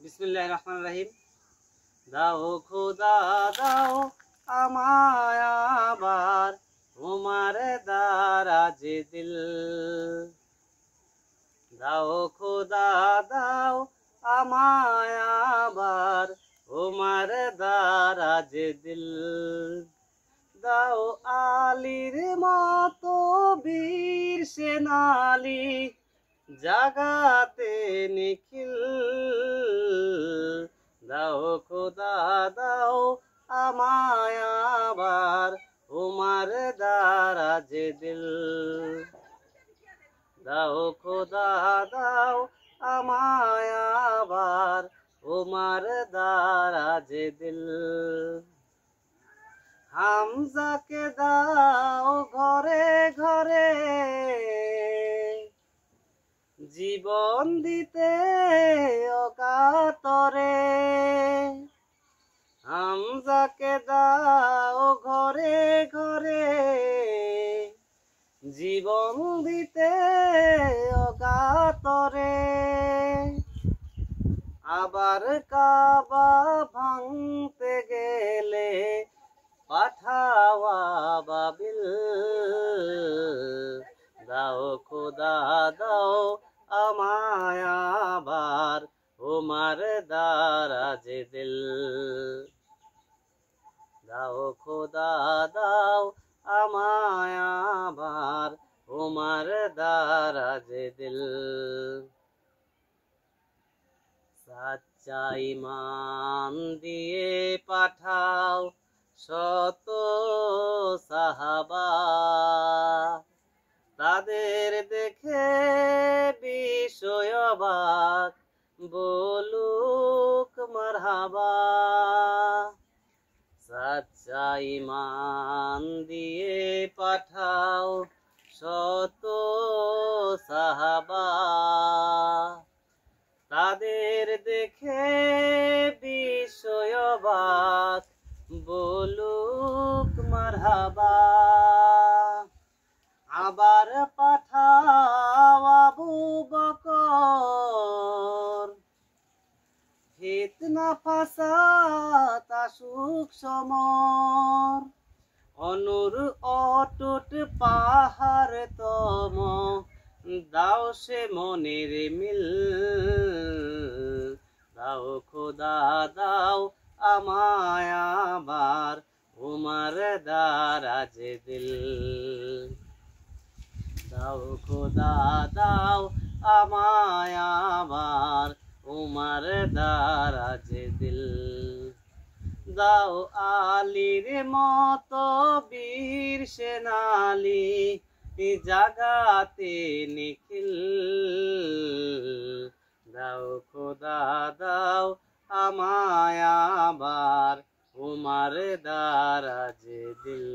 বিসমিল্লাহির রহমানির রহিম। দাও খোদা দাও আমায় আবার তোমার দারাজে দিল। দাও খোদা দাও আমায় আবার তোমার দারাজে দিল। দাও আলীর মতো বীর সেনালি জাগাতে নিখিল। দাও খোদা দাও আমায় আবার তোমার দারাজে দিল। দাও খোদা দাও আমায় আবার তোমার দারাজে দিল। হামজাকে দাও ঘরে ঘরে জীবন দিতে অকাতরে। হামজাকে দাও ঘরে ঘরে জীবন দিতে অকাতরে। আবার কাবা ভাঙতে গেলে পাঠাও আবাবিল। দাও খোদা দাও আমায় আবার তোমার দারাজে দিল। দাও খোদা দাও আমায় আবার তোমার দারাজে দিল। সাচ্চা ঈমান দিয়ে পাঠাও শত সাহাবা, তাদের দেখে বিষয় অবাক বলুক মারহাবা। সাচ্চা ঈমান দিয়ে পাঠাও শত সাহাবা, তাদের দেখে বিষয় অবাক বলুক মারহাবা। আবার পাঠাও আবু বকর, ফিতনা ফাসাদ আসুক সমর। অনুর অটুট পাহাড় তম দাও সে মনের মিল। দাও খোদা দাও আমায় আবার তোমার দারাজে দিল। দাও খোদা দাও আমায় আবার তোমার দারাজে দিল। দাও আলীর মতো বীর সেনালি জাগাতে নিখিল। দাও খোদা দাও আমায় আবার তোমার দারাজে দিল।